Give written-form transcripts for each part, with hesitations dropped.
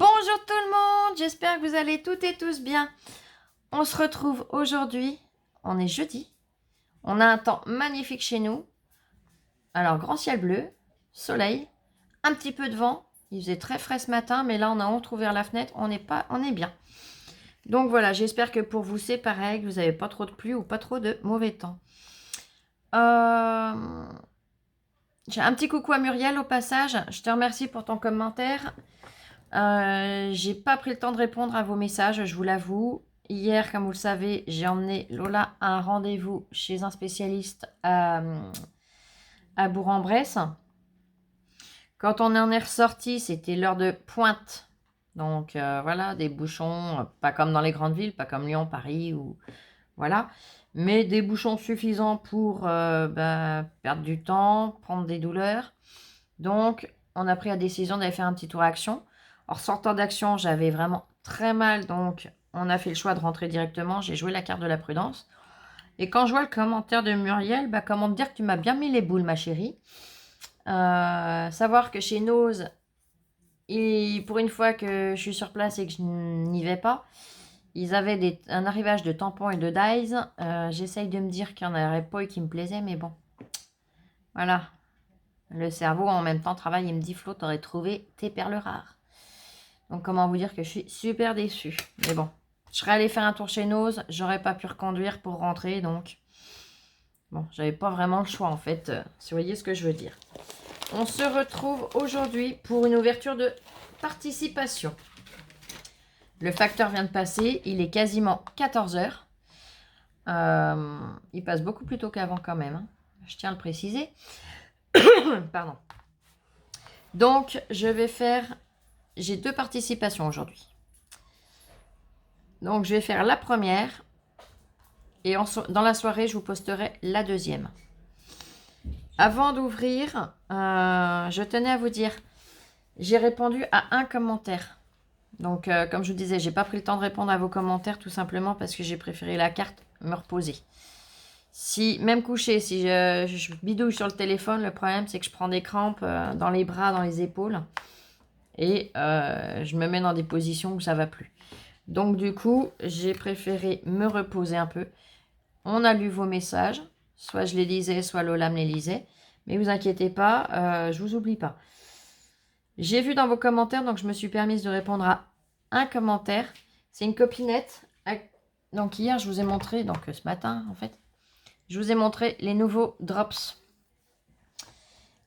Bonjour tout le monde, j'espère que vous allez toutes et tous bien. On se retrouve aujourd'hui, on est jeudi, on a un temps magnifique chez nous. Alors grand ciel bleu, soleil, un petit peu de vent, il faisait très frais ce matin, mais là on a entrouvert la fenêtre, on est bien. Donc voilà, j'espère que pour vous c'est pareil, que vous n'avez pas trop de pluie ou pas trop de mauvais temps. J'ai un petit coucou à Muriel au passage, je te remercie pour ton commentaire. J'ai pas pris le temps de répondre à vos messages, je vous l'avoue. Hier, comme vous le savez, j'ai emmené Lola à un rendez-vous chez un spécialiste à Bourg-en-Bresse. Quand on en est ressorti, c'était l'heure de pointe. Donc voilà, des bouchons, pas comme dans les grandes villes, pas comme Lyon, Paris, ou voilà. Mais des bouchons suffisants pour perdre du temps, prendre des douleurs. Donc, on a pris la décision d'aller faire un petit tour à Action. En sortant d'Action, j'avais vraiment très mal, donc on a fait le choix de rentrer directement. J'ai joué la carte de la prudence. Et quand je vois le commentaire de Muriel, comment te dire que tu m'as bien mis les boules, ma chérie. Savoir que chez Nose, et pour une fois que je suis sur place et que je n'y vais pas, ils avaient un arrivage de tampons et de dyes. J'essaye de me dire qu'il n'y en aurait pas et qui me plaisait, mais bon. Voilà. Le cerveau en même temps travaille et me dit Flo, t'aurais trouvé tes perles rares. Donc comment vous dire que je suis super déçue. Mais bon, je serais allée faire un tour chez Nose, j'aurais pas pu reconduire pour rentrer, donc bon, j'avais pas vraiment le choix en fait, si vous voyez ce que je veux dire. On se retrouve aujourd'hui pour une ouverture de participation. Le facteur vient de passer, il est quasiment 14h. Il passe beaucoup plus tôt qu'avant quand même, hein. Je tiens à le préciser. Pardon. Donc, j'ai 2 participations aujourd'hui. Donc, je vais faire la première. Et dans la soirée, je vous posterai la deuxième. Avant d'ouvrir, je tenais à vous dire, j'ai répondu à un commentaire. Donc, comme je vous disais, j'ai pas pris le temps de répondre à vos commentaires, tout simplement parce que j'ai préféré la carte me reposer. Même couché, si je bidouille sur le téléphone, le problème c'est que je prends des crampes dans les bras, dans les épaules. Et je me mets dans des positions où ça va plus. Donc du coup, j'ai préféré me reposer un peu. On a lu vos messages. Soit je les lisais, soit Lola me les lisait. Mais vous inquiétez pas, je vous oublie pas. J'ai vu dans vos commentaires, donc je me suis permise de répondre à un commentaire. C'est une copinette. Donc hier, je vous ai montré, donc ce matin en fait, je vous ai montré les nouveaux drops.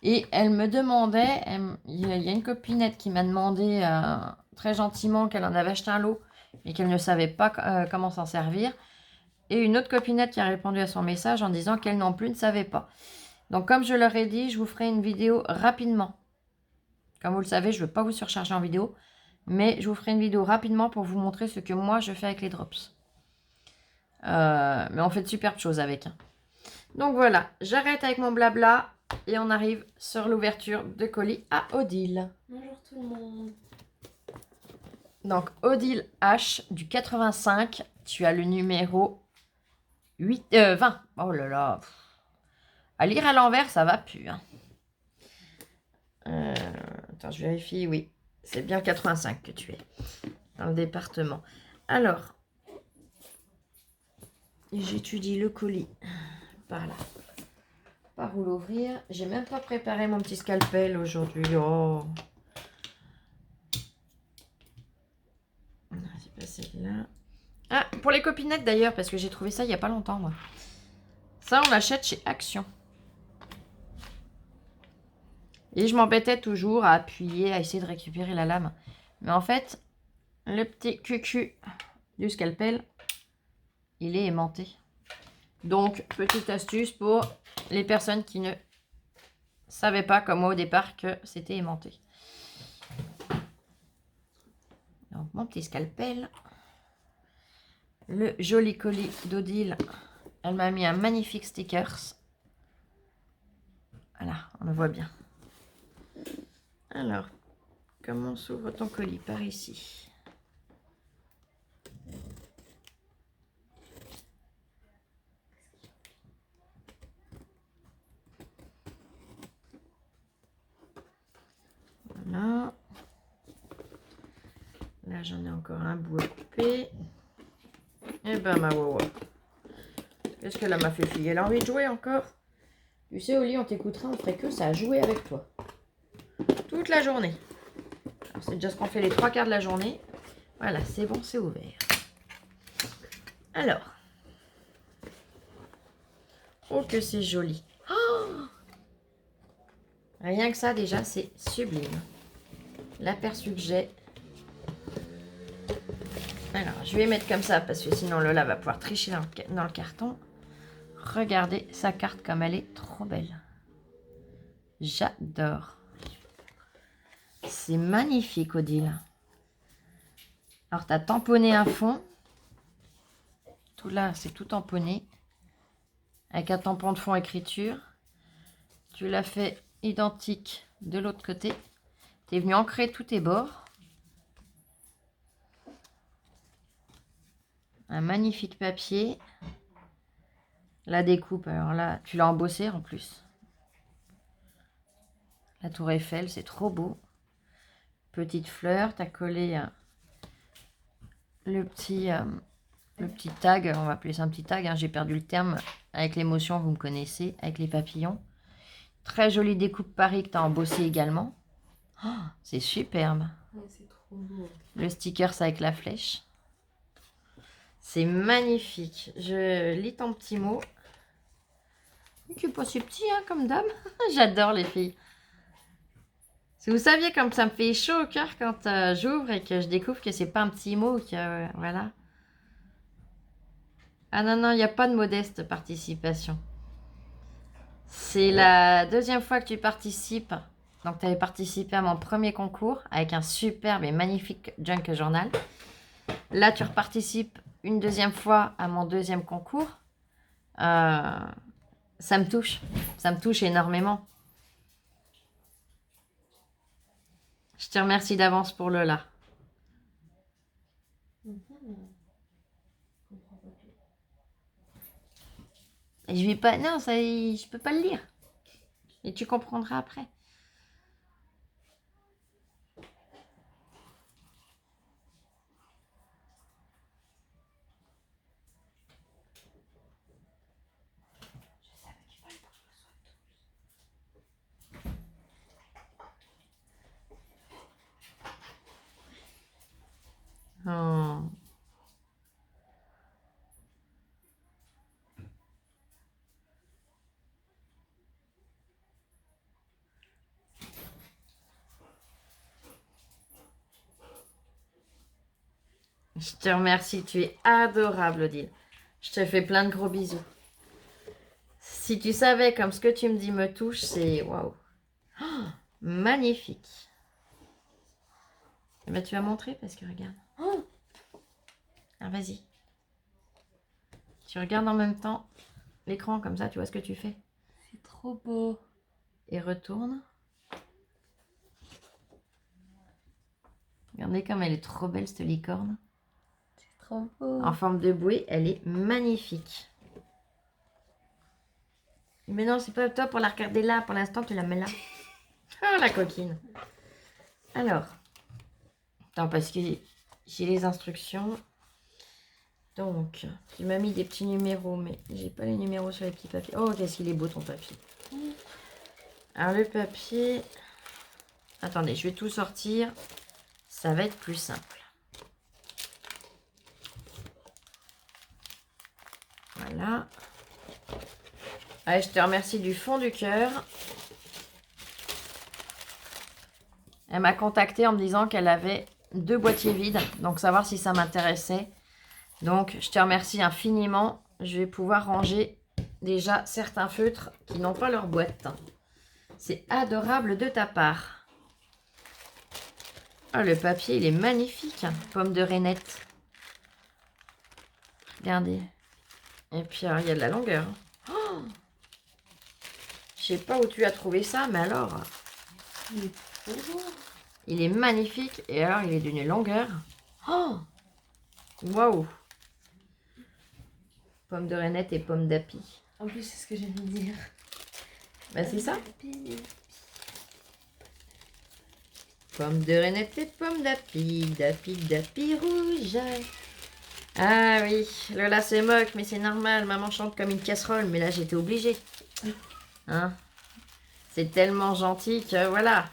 Et elle me demandait, il y a une copinette qui m'a demandé très gentiment qu'elle en avait acheté un lot, mais qu'elle ne savait pas comment s'en servir. Et une autre copinette qui a répondu à son message en disant qu'elle non plus ne savait pas. Donc comme je leur ai dit, je vous ferai une vidéo rapidement. Comme vous le savez, je ne veux pas vous surcharger en vidéo, mais je vous ferai une vidéo rapidement pour vous montrer ce que moi je fais avec les drops. Mais on fait de superbes choses avec. Donc voilà, j'arrête avec mon blabla et on arrive sur l'ouverture de colis à Odile. Bonjour tout le monde. Donc Odile H du 85, tu as le numéro 20. Oh là là. À lire à l'envers, ça va plus. Hein. Attends, je vérifie. Oui, c'est bien 85 que tu es dans le département. Alors, j'étudie le colis par là. Par où l'ouvrir? J'ai même pas préparé mon petit scalpel aujourd'hui. Oh. C'est pas celle-là. Ah, pour les copinettes d'ailleurs, parce que j'ai trouvé ça il y a pas longtemps, moi. Ça, on l'achète chez Action. Et je m'embêtais toujours à appuyer, à essayer de récupérer la lame. Mais en fait, le petit cucu du scalpel, il est aimanté. Donc, petite astuce pour les personnes qui ne savaient pas, comme moi au départ, que c'était aimanté. Donc, mon petit scalpel. Le joli colis d'Odile. Elle m'a mis un magnifique stickers. Voilà, on le voit bien. Alors, comment s'ouvre ton colis? Par ici. Voilà. Là, j'en ai encore un bout à couper. Et ben, ma wawa. Qu'est-ce qu'elle m'a fait fille? Elle a envie de jouer encore? Tu sais, au lit, on t'écoutera, on ferait que ça, jouer avec toi. Toute la journée. C'est déjà ce qu'on fait les 3/4 de la journée. Voilà, c'est bon, c'est ouvert. Alors. Oh, que c'est joli. Oh, rien que ça, déjà, c'est sublime. L'aperçu que j'ai. Alors, je vais mettre comme ça parce que sinon Lola va pouvoir tricher dans le carton. Regardez sa carte comme elle est trop belle. J'adore. C'est magnifique, Odile. Alors, tu as tamponné un fond. Tout là, c'est tout tamponné. Avec un tampon de fond écriture. Tu l'as fait identique de l'autre côté. Tu es venu ancrer tous tes bords. Un magnifique papier. La découpe, alors là, tu l'as embossé en plus. La tour Eiffel, c'est trop beau. Petite fleur, tu as collé le petit tag, on va appeler ça un petit tag, hein, j'ai perdu le terme, avec l'émotion, vous me connaissez, avec les papillons. Très jolie découpe Paris que tu as embossé également. Oh, c'est superbe. Ouais, c'est trop beau. Le sticker, c'est avec la flèche. C'est magnifique. Je lis ton petit mot. Tu es pas si petit, hein, comme dame. J'adore les filles. Si vous saviez comme ça me fait chaud au cœur quand j'ouvre et que je découvre que c'est pas un petit mot, que voilà. Ah non, non, il n'y a pas de modeste participation. C'est la deuxième fois que tu participes. Donc, tu avais participé à mon premier concours avec un superbe et magnifique junk journal. Là, tu reparticipes une deuxième fois à mon deuxième concours. Ça me touche. Ça me touche énormément. Je te remercie d'avance pour Lola. Et je vais pas... Non, ça, je peux pas le lire. Et tu comprendras après. Oh. Je te remercie, tu es adorable, Odile. Je te fais plein de gros bisous. Si tu savais comme ce que tu me dis me touche, c'est waouh. Oh, magnifique. Eh ben, tu vas montrer parce que regarde. Oh, ah, vas-y. Tu regardes en même temps l'écran comme ça, tu vois ce que tu fais. C'est trop beau. Et retourne. Regardez comme elle est trop belle cette licorne. C'est trop beau. En forme de bouée, elle est magnifique. Mais non, c'est pas toi pour la regarder là. Pour l'instant, tu la mets là. Ah, la coquine. Alors. Attends, parce que j'ai les instructions. Donc, tu m'as mis des petits numéros, mais j'ai pas les numéros sur les petits papiers. Oh, qu'est-ce qu'il est beau ton papier. Alors, le papier... Attendez, je vais tout sortir. Ça va être plus simple. Voilà. Allez, je te remercie du fond du cœur. Elle m'a contactée en me disant qu'elle avait 2 boîtiers vides. Donc, savoir si ça m'intéressait. Donc, je te remercie infiniment. Je vais pouvoir ranger déjà certains feutres qui n'ont pas leur boîte. C'est adorable de ta part. Oh, le papier, il est magnifique. Pomme de reinette. Regardez. Et puis, alors, il y a de la longueur. Oh, je sais pas où tu as trouvé ça, mais alors... Il est trop beau. Il est magnifique. Et alors, il est d'une longueur. Oh, waouh. Pomme de reinette et pomme d'api. En plus, c'est ce que j'allais dire. Bah, c'est ça. Pommes de renette et pommes d'api rouge. Ah oui, Lola se moque, mais c'est normal. Maman chante comme une casserole, mais là j'étais obligée. Hein? C'est tellement gentil que voilà.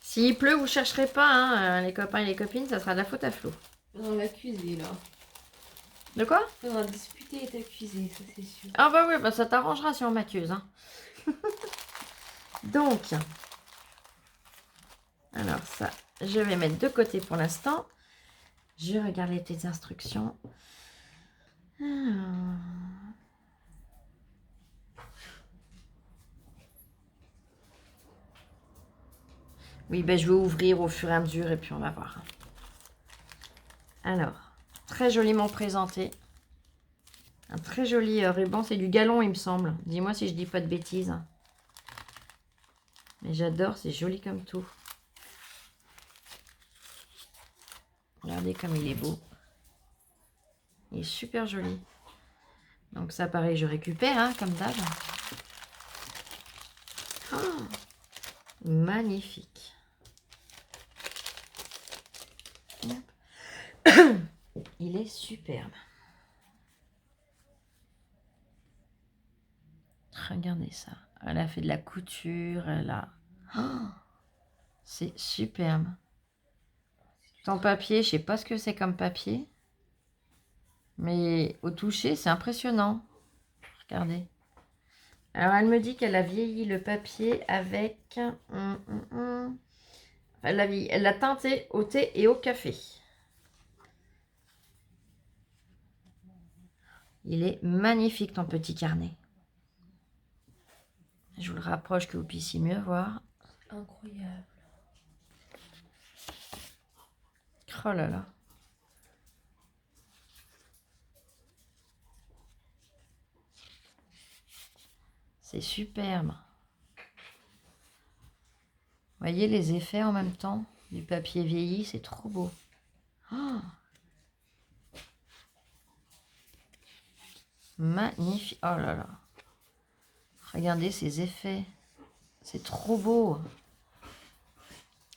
S'il pleut, vous chercherez pas, hein, les copains et les copines, ça sera de la faute à Flo. On va l'accuser là. De quoi? On va disputer et t'accuser, ça c'est sûr. Ah bah oui, bah ça t'arrangera si on m'accuse. Hein. Donc, alors ça, je vais mettre de côté pour l'instant. Je regarde les petites instructions. Alors. Oui, ben je vais ouvrir au fur et à mesure et puis on va voir. Alors, très joliment présenté. Un très joli ruban. C'est du galon, il me semble. Dis-moi si je dis pas de bêtises. Mais j'adore, c'est joli comme tout. Regardez comme il est beau. Il est super joli. Donc ça, pareil, je récupère, hein, comme d'hab. Oh, magnifique. Il est superbe. Regardez ça. Elle a fait de la couture. Elle a... Oh, c'est superbe. En papier, je sais pas ce que c'est comme papier. Mais au toucher, c'est impressionnant. Regardez. Alors, elle me dit qu'elle a vieilli le papier avec... Elle l'a teinté au thé et au café. Il est magnifique, ton petit carnet. Je vous le rapproche que vous puissiez mieux voir. Incroyable. Oh là là. C'est superbe. Vous voyez les effets en même temps du papier vieilli, c'est trop beau. Oh, magnifique. Oh là là. Regardez ces effets. C'est trop beau.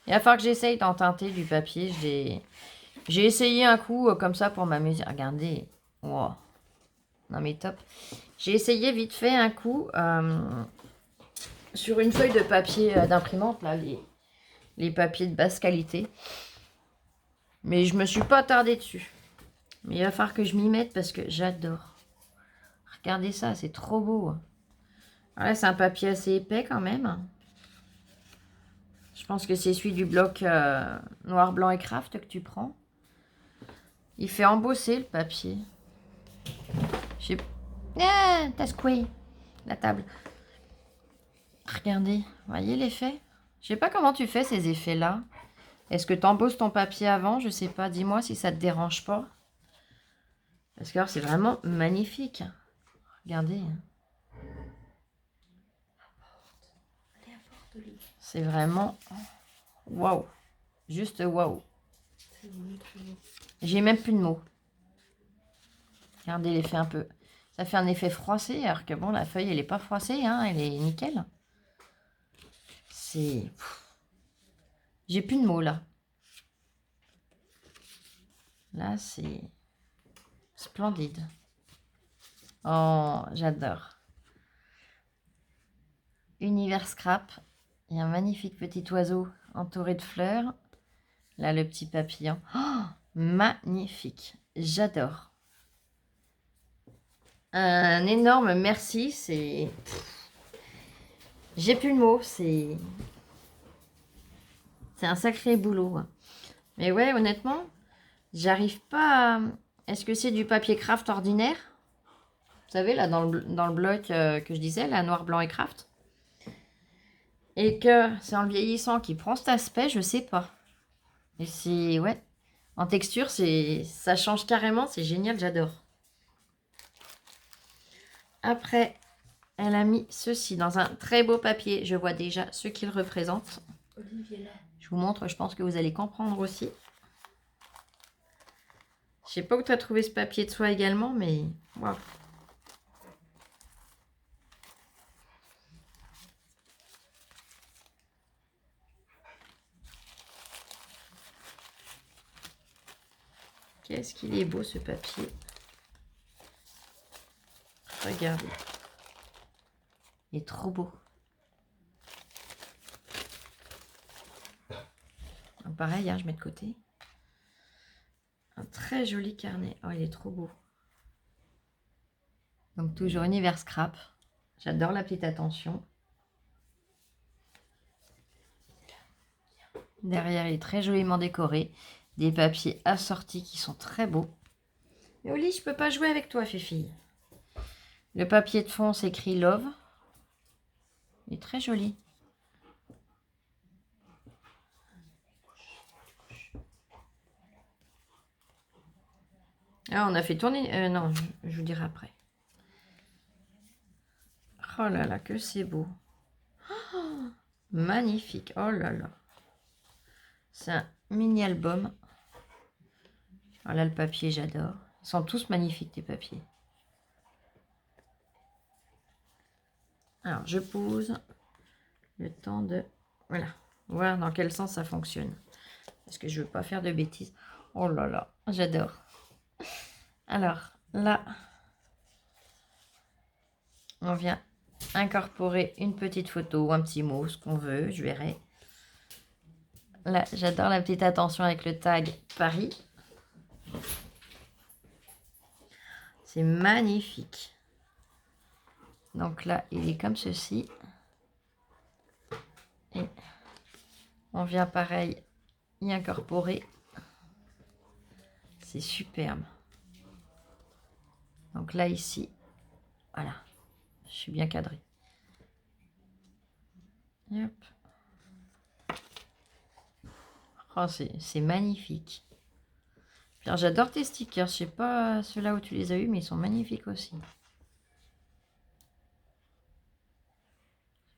Il va falloir que j'essaye d'en teinter du papier. J'ai essayé un coup comme ça pour m'amuser. Regardez. Wow. Non mais top. J'ai essayé vite fait un coup sur une feuille de papier d'imprimante, là, les papiers de basse qualité. Mais je me suis pas attardée dessus. Mais il va falloir que je m'y mette parce que j'adore. Regardez ça, c'est trop beau. Voilà, c'est un papier assez épais quand même. Je pense que c'est celui du bloc noir, blanc et craft que tu prends. Il fait embosser le papier. J'ai... Ah, t'as secoué la table. Regardez, voyez l'effet? Je sais pas comment tu fais ces effets-là. Est-ce que tu embosses ton papier avant? Je sais pas, dis-moi si ça te dérange pas. Parce que alors c'est vraiment magnifique. Regardez. C'est vraiment... Waouh. Juste waouh. J'ai même plus de mots. Regardez l'effet un peu. Ça fait un effet froissé, alors que bon, la feuille, elle n'est pas froissée, hein, elle est nickel. C'est... J'ai plus de mots, là. Là, c'est splendide. Oh, j'adore. Univers Scrap. Il y a un magnifique petit oiseau entouré de fleurs. Là, le petit papillon. Oh, magnifique. J'adore. Un énorme merci. C'est... J'ai plus de mots. C'est un sacré boulot. Mais ouais, honnêtement, j'arrive pas à... Est-ce que c'est du papier craft ordinaire? Vous savez, là, dans le bloc que je disais, la noir, blanc et craft. Et que c'est en le vieillissant qui prend cet aspect, je sais pas. Et c'est... Ouais. En texture, ça change carrément. C'est génial, j'adore. Après, elle a mis ceci dans un très beau papier. Je vois déjà ce qu'il représente. Je vous montre, je pense que vous allez comprendre aussi. Je sais pas où tu as trouvé ce papier de soie également, mais waouh. Qu'est-ce qu'il est beau ce papier. Regardez. Il est trop beau. Donc pareil, hein, je mets de côté. Un très joli carnet. Oh, il est trop beau. Donc toujours univers scrap. J'adore la petite attention. Derrière, il est très joliment décoré. Des papiers assortis qui sont très beaux. Mais Oli, je peux pas jouer avec toi, Fifi. Le papier de fond s'écrit Love. Il est très joli. Ah, on a fait tourner... non, je vous dirai après. Oh là là, que c'est beau. Oh, magnifique. Oh là là. C'est un mini-album. Voilà le papier, j'adore. Ils sont tous magnifiques, tes papiers. Alors, je pose le temps de... Voilà. Voir dans quel sens ça fonctionne. Parce que je veux pas faire de bêtises. Oh là là, j'adore. Alors, là, on vient incorporer une petite photo ou un petit mot, ce qu'on veut, je verrai. Là, j'adore la petite attention avec le tag Paris. C'est magnifique. Donc là, il est comme ceci. Et on vient pareil y incorporer. C'est superbe. Donc là, ici, voilà. Je suis bien cadrée. Hop. Oh, c'est magnifique. J'adore tes stickers. Je sais pas ceux-là où tu les as eus, mais ils sont magnifiques aussi.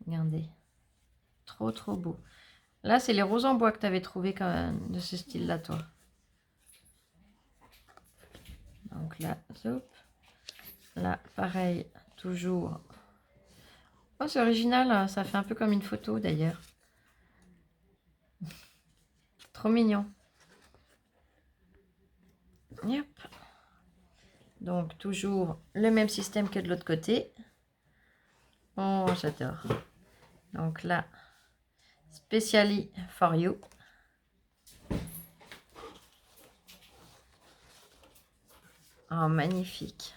Regardez. Trop, trop beau. Là, c'est les roses en bois que tu avais trouvé quand même de ce style-là, toi. Donc là, hop. Là, pareil, toujours. Oh, c'est original, hein. Ça fait un peu comme une photo d'ailleurs. Trop mignon. Yep. Donc, toujours le même système que de l'autre côté. Oh, j'adore. Donc là, Specially for you. Oh, magnifique.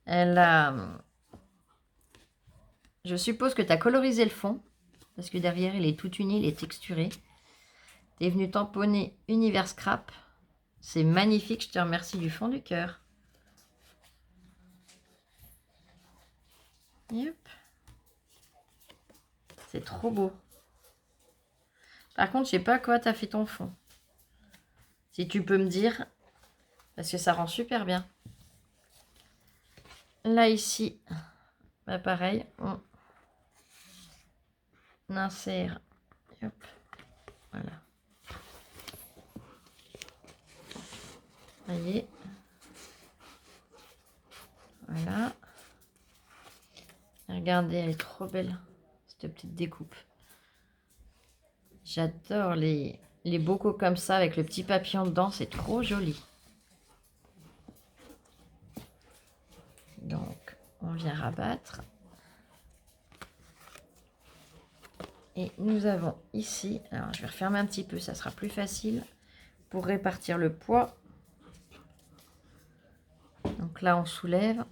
Elle a... Je suppose que tu as colorisé le fond. Parce que derrière, il est tout uni, il est texturé. Tu es venu tamponner Univers Scrap. C'est magnifique, je te remercie du fond du cœur. Yep. C'est trop beau. Par contre, je sais pas à quoi tu as fait ton fond. Si tu peux me dire, parce que ça rend super bien. Là, ici, bah pareil, on insère. Hop, voilà. Voyez. Voilà. Regardez, elle est trop belle, cette petite découpe. J'adore les bocaux comme ça avec le petit papillon dedans, c'est trop joli. Donc, on vient rabattre. Et nous avons ici, alors je vais refermer un petit peu, ça sera plus facile pour répartir le poids. Donc là, on soulève.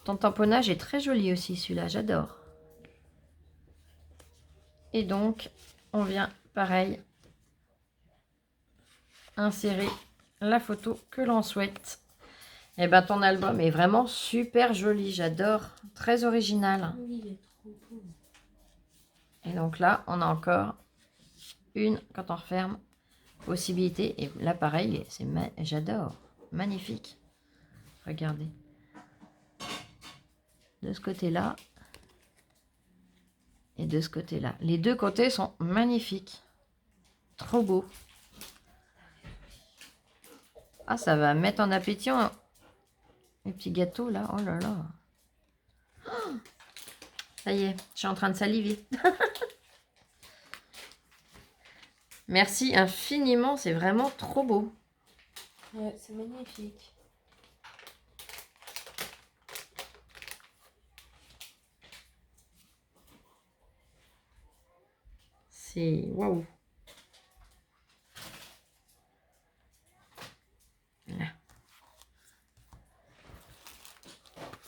Ton tamponnage est très joli aussi, celui-là, j'adore. Et donc, on vient, pareil, insérer la photo que l'on souhaite. Et ben ton album est vraiment super joli, j'adore. Très original. Oui, il est trop beau. Et donc là, on a encore une, quand on referme, possibilité. Et là, pareil, j'adore. Magnifique. Regardez. De ce côté-là. Et de ce côté-là. Les deux côtés sont magnifiques. Trop beau. Ah, ça va mettre en appétit les petits gâteaux là. Oh là là. Oh, ça y est, je suis en train de saliver. Merci infiniment, c'est vraiment trop beau. Ouais, c'est magnifique. C'est waouh. Voilà.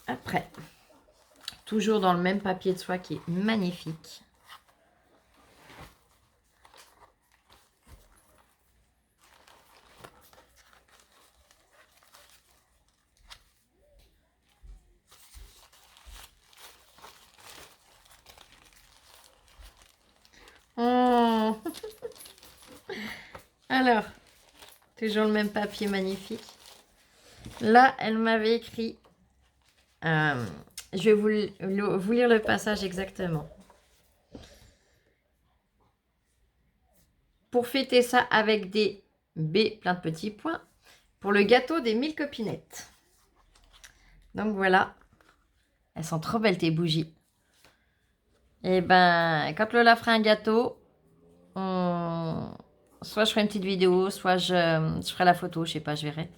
Après, toujours dans le même papier de soie qui est magnifique. Oh. Alors, toujours le même papier magnifique. Là, elle m'avait écrit, je vais vous lire le passage exactement. Pour fêter ça avec des B, plein de petits points, pour le gâteau des 1000 copinettes. Donc voilà, elles sont trop belles tes bougies. Et ben, quand Lola fera un gâteau, soit je ferai une petite vidéo, soit je ferai la photo, je sais pas, je verrai.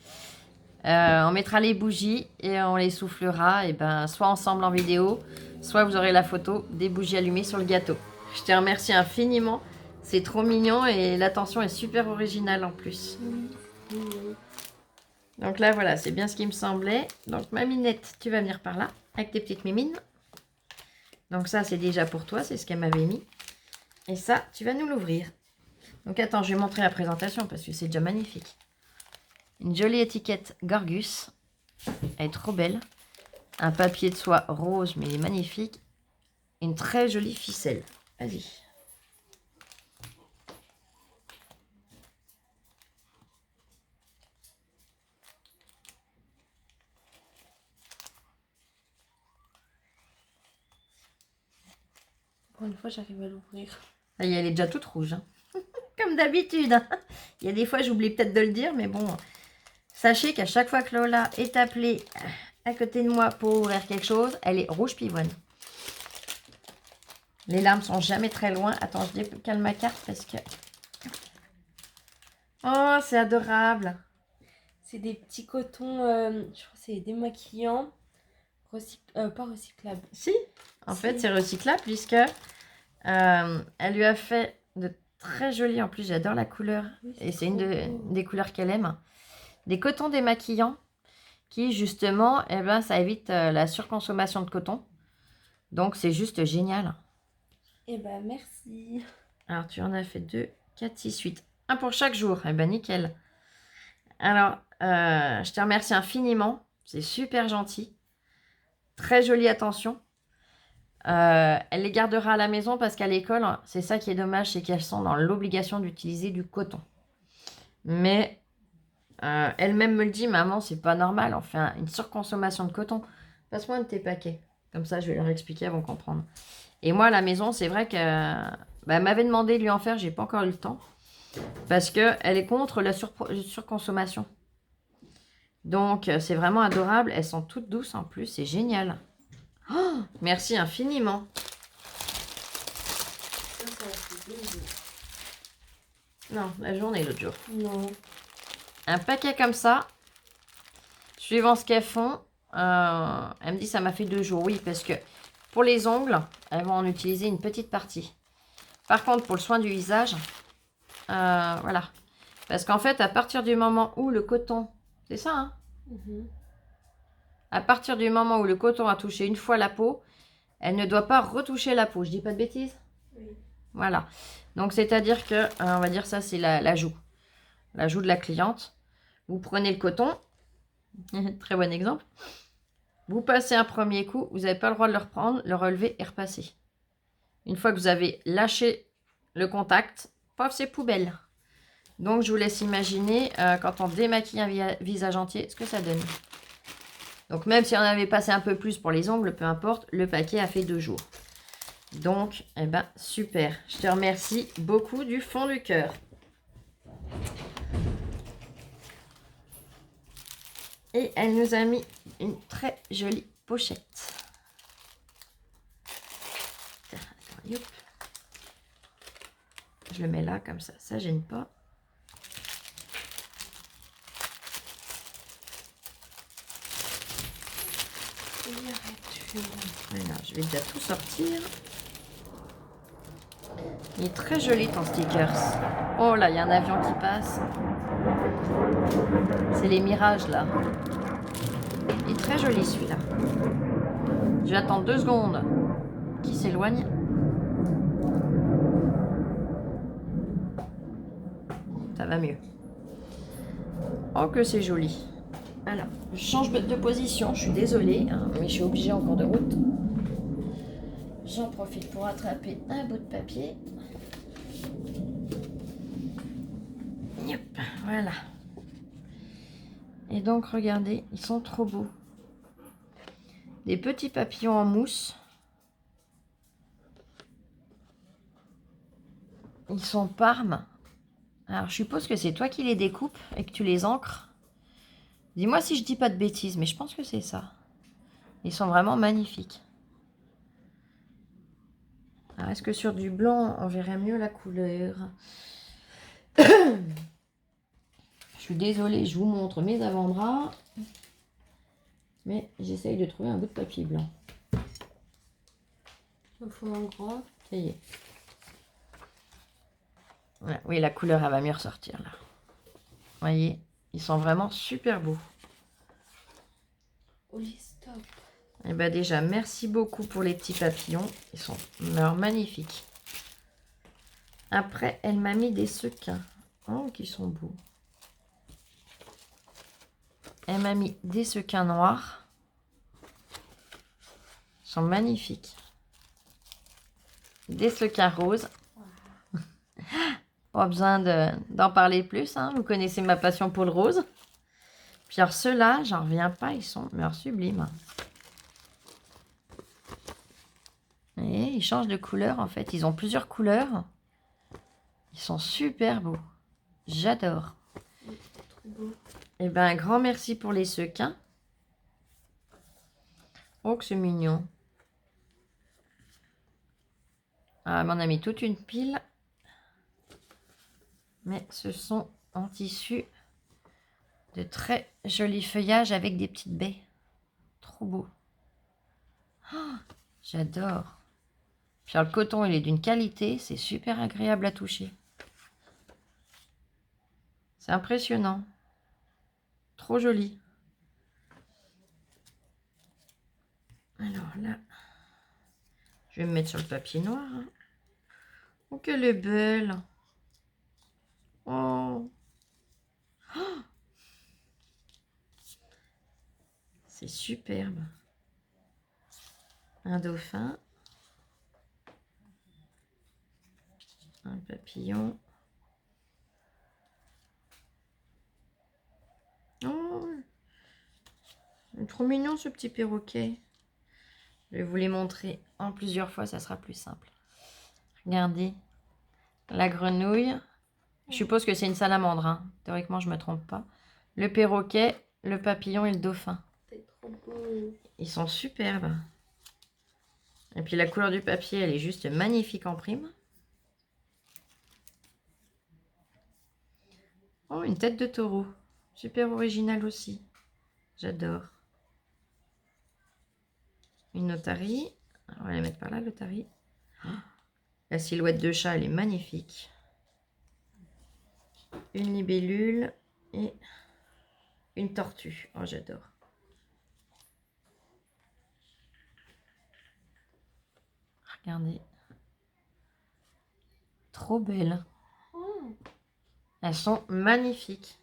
On mettra les bougies et on les soufflera, et ben, soit ensemble en vidéo, soit vous aurez la photo des bougies allumées sur le gâteau. Je te remercie infiniment, c'est trop mignon et l'attention est super originale en plus. Donc là voilà, c'est bien ce qui me semblait. Donc ma minette, tu vas venir par là avec tes petites mimines. Donc ça c'est déjà pour toi, c'est ce qu'elle m'avait mis. Et ça, tu vas nous l'ouvrir. Donc attends, je vais montrer la présentation parce que c'est déjà magnifique. Une jolie étiquette Gorgus. Elle est trop belle. Un papier de soie rose, mais il est magnifique. Une très jolie ficelle. Vas-y. Pour une fois, j'arrive à l'ouvrir. Ça y est, elle est déjà toute rouge. Hein. Comme d'habitude. Il y a des fois, j'oublie peut-être de le dire, mais bon. Sachez qu'à chaque fois que Lola est appelée à côté de moi pour ouvrir quelque chose, elle est rouge pivoine. Les larmes sont jamais très loin. Attends, je décale ma carte parce que... Oh, c'est adorable. C'est des petits cotons, je crois que c'est démaquillants. Pas recyclables. Si, en fait, Si. c'est recyclable puisque elle lui a fait de très jolis. En plus, j'adore la couleur. Oui, Et c'est trop une beau. des couleurs qu'elle aime. Des cotons démaquillants qui, justement, eh ben, ça évite la surconsommation de coton. Donc, c'est juste génial. Eh ben, merci. Alors, tu en as fait 2, 4, 6, 8. Un pour chaque jour. Eh ben, nickel. Alors, je te remercie infiniment. C'est super gentil. Très jolie attention. Elle les gardera à la maison parce qu'à l'école, c'est ça qui est dommage, c'est qu'elles sont dans l'obligation d'utiliser du coton. Mais elle-même me le dit, maman, c'est pas normal, on fait une surconsommation de coton. Passe-moi un de tes paquets. Comme ça, je vais leur expliquer, elles vont comprendre. Et moi, à la maison, c'est vrai qu'elle m'avait demandé de lui en faire, j'ai pas encore eu le temps. Parce qu'elle est contre la surconsommation. Donc, c'est vraiment adorable. Elles sont toutes douces en plus, c'est génial. Oh, merci infiniment. Ça a fait 2 jours. Non, la journée l'autre jour. Non. Un paquet comme ça, suivant ce qu'elles font, elle me dit ça m'a fait 2 jours. Oui, parce que pour les ongles, elles vont en utiliser une petite partie. Par contre, pour le soin du visage, voilà. Parce qu'en fait, à partir du moment où le coton, c'est ça, hein, à partir du moment où le coton a touché une fois la peau, elle ne doit pas retoucher la peau. Je dis pas de bêtises? Oui. Voilà. Donc, c'est-à-dire que, on va dire ça, c'est la joue. La joue de la cliente. Vous prenez le coton. Très bon exemple. Vous passez un premier coup. Vous n'avez pas le droit de le reprendre, le relever et repasser. Une fois que vous avez lâché le contact, paf, c'est poubelle. Donc, je vous laisse imaginer quand on démaquille un visage entier, ce que ça donne. Donc, même si on avait passé un peu plus pour les ongles, peu importe, le paquet a fait 2 jours. Donc, eh ben, super. Je te remercie beaucoup du fond du cœur. Et elle nous a mis une très jolie pochette. Tiens, attends, hop. Je je le mets là, comme ça gêne pas. Voilà, je vais déjà tout sortir. Il est très joli ton stickers. Oh là, il y a un avion qui passe. C'est les mirages là. Il est très joli celui-là. Je vais attendre 2 secondes qu'il s'éloigne. Ça va mieux. Oh que c'est joli. Alors, je change de position, je suis désolée, hein, mais je suis obligée en cours de route. J'en profite pour attraper un bout de papier. Yep, voilà. Et donc, regardez, ils sont trop beaux. Des petits papillons en mousse. Ils sont Parme. Alors, je suppose que c'est toi qui les découpes et que tu les encres. Dis-moi si je dis pas de bêtises, mais je pense que c'est ça. Ils sont vraiment magnifiques. Alors, est-ce que sur du blanc, on verrait mieux la couleur? Je suis désolée, je vous montre mes avant-bras. Mais j'essaye de trouver un bout de papier blanc. Il faut un grand. Ça y est. Voilà. Oui, la couleur, elle va mieux ressortir là. Vous voyez, ils sont vraiment super beaux. Oli, stop. Et bien déjà, merci beaucoup pour les petits papillons. Ils sont magnifiques. Après, elle m'a mis des sequins. Oh, qui sont beaux. Elle m'a mis des sequins noirs. Ils sont magnifiques. Des sequins roses. Pas besoin d'en parler plus. Hein. Vous connaissez ma passion pour le rose. Puis alors ceux-là, j'en reviens pas. Ils sont sublimes. Et ils changent de couleur en fait. Ils ont plusieurs couleurs. Ils sont super beaux. J'adore. Et ben un grand merci pour les sequins. Oh que c'est mignon. Ah, on a mis toute une pile. Mais ce sont en tissu de très jolis feuillages avec des petites baies. Trop beau. Oh, j'adore. Puis alors, le coton, il est d'une qualité. C'est super agréable à toucher. C'est impressionnant. Trop joli. Alors là, je vais me mettre sur le papier noir. Hein. Oh, qu'elle est belle. Oh. Oh. C'est superbe. Un dauphin. Un papillon. Oh, il est trop mignon ce petit perroquet. Je vais vous les montrer en plusieurs fois, ça sera plus simple. Regardez, la grenouille. Je suppose que c'est une salamandre. Hein. Théoriquement, je ne me trompe pas. Le perroquet, le papillon et le dauphin. C'est trop beau. Ils sont superbes. Et puis la couleur du papier, elle est juste magnifique en prime. Oh, une tête de taureau. Super original aussi. J'adore. Une otarie. On va la mettre par là, l'otarie. Oh, la silhouette de chat, elle est magnifique. Une libellule et une tortue. Oh, j'adore. Regardez. Trop belles. Elles sont magnifiques.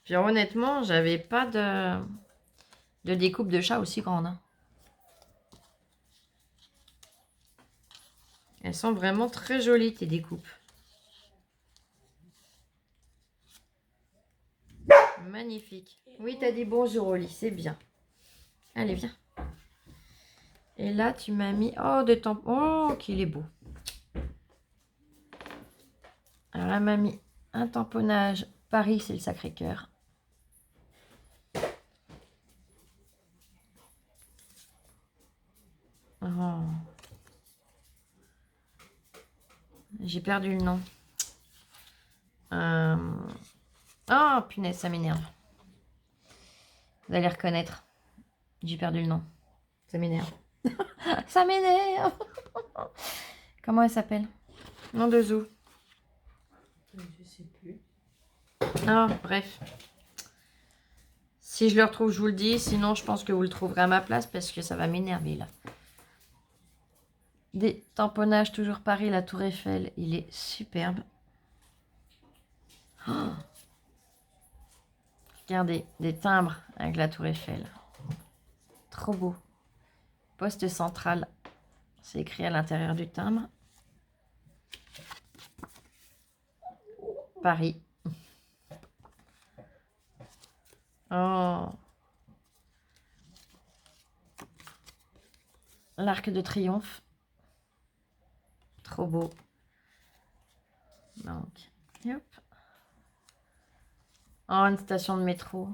Puis honnêtement, j'avais pas de découpe de chat aussi grande. Hein. Elles sont vraiment très jolies, tes découpes. Magnifique. Oui, t'as dit bonjour, Oli, c'est bien. Allez, viens. Et là, tu m'as mis... Oh, de temps... Oh, qu'il est beau. Alors, elle m'a mis un tamponnage. Paris, c'est le Sacré-Cœur. Oh. J'ai perdu le nom. Oh, punaise, ça m'énerve. Vous allez reconnaître. J'ai perdu le nom. Ça m'énerve. Ça m'énerve. Comment elle s'appelle? Nom de zoo. Je sais plus. Ah, bref. Si je le retrouve, je vous le dis. Sinon, je pense que vous le trouverez à ma place parce que ça va m'énerver là. Des tamponnages, toujours Paris, la Tour Eiffel. Il est superbe. Oh. Regardez, des timbres avec la Tour Eiffel. Trop beau. Poste central. C'est écrit à l'intérieur du timbre. Paris. Oh. L'Arc de Triomphe. Trop beau. Donc, hop. Oh, une station de métro.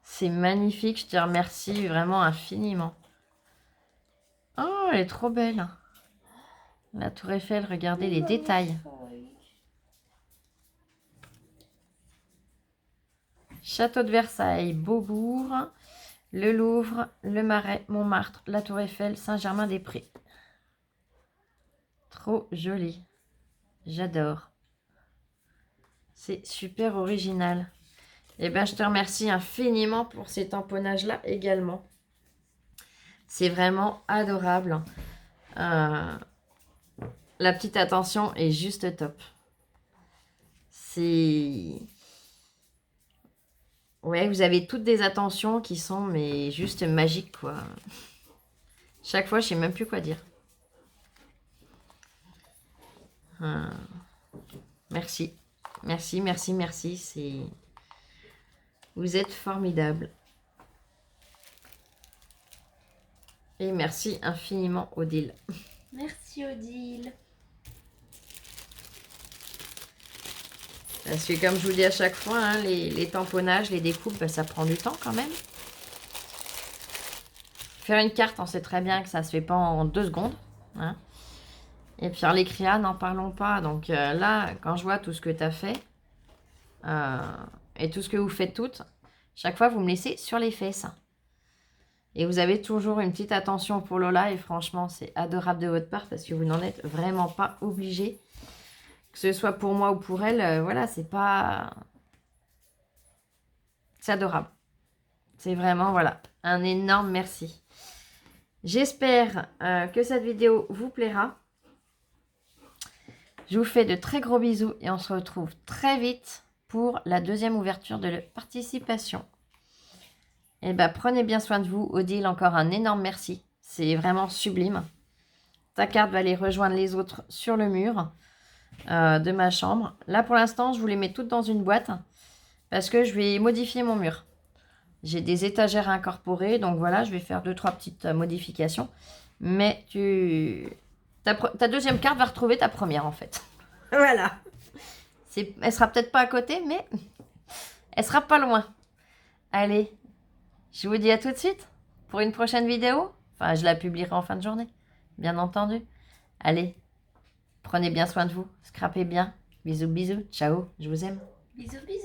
C'est magnifique, je te remercie vraiment infiniment. Oh, elle est trop belle. La Tour Eiffel, regardez les détails. Château de Versailles, Beaubourg, le Louvre, le Marais, Montmartre, la Tour Eiffel, Saint-Germain-des-Prés. Trop joli. J'adore. C'est super original. Eh bien, je te remercie infiniment pour ces tamponnages-là également. C'est vraiment adorable. La petite attention est juste top. C'est... Ouais, vous avez toutes des attentions qui sont mais juste magiques, quoi. Chaque fois, je sais même plus quoi dire. Merci. Merci, merci, merci. C'est... Vous êtes formidables. Et merci infiniment, Odile. Merci, Odile. Parce que comme je vous dis à chaque fois, hein, les tamponnages, les découpes, bah, ça prend du temps quand même. Faire une carte, on sait très bien que ça se fait pas en 2 secondes. Hein. Et puis les créas, n'en parlons pas. Donc là, quand je vois tout ce que tu as fait, et tout ce que vous faites toutes, chaque fois, vous me laissez sur les fesses. Et vous avez toujours une petite attention pour Lola. Et franchement, c'est adorable de votre part parce que vous n'en êtes vraiment pas obligé. Que ce soit pour moi ou pour elle, voilà, c'est pas... C'est adorable. C'est vraiment, voilà, un énorme merci. J'espère que cette vidéo vous plaira. Je vous fais de très gros bisous et on se retrouve très vite pour la deuxième ouverture de la participation. Et ben, prenez bien soin de vous. Odile, encore un énorme merci. C'est vraiment sublime. Ta carte va aller rejoindre les autres sur le mur de ma chambre. Là, pour l'instant, je vous les mets toutes dans une boîte parce que je vais modifier mon mur. J'ai des étagères à incorporer, donc voilà, je vais faire 2-3 petites modifications. Mais ta deuxième carte va retrouver ta première, en fait. Voilà. Elle sera peut-être pas à côté, mais elle sera pas loin. Allez, je vous dis à tout de suite pour une prochaine vidéo. Enfin, je la publierai en fin de journée, bien entendu. Allez, prenez bien soin de vous, scrapez bien. Bisous, bisous, ciao, je vous aime. Bisous, bisous.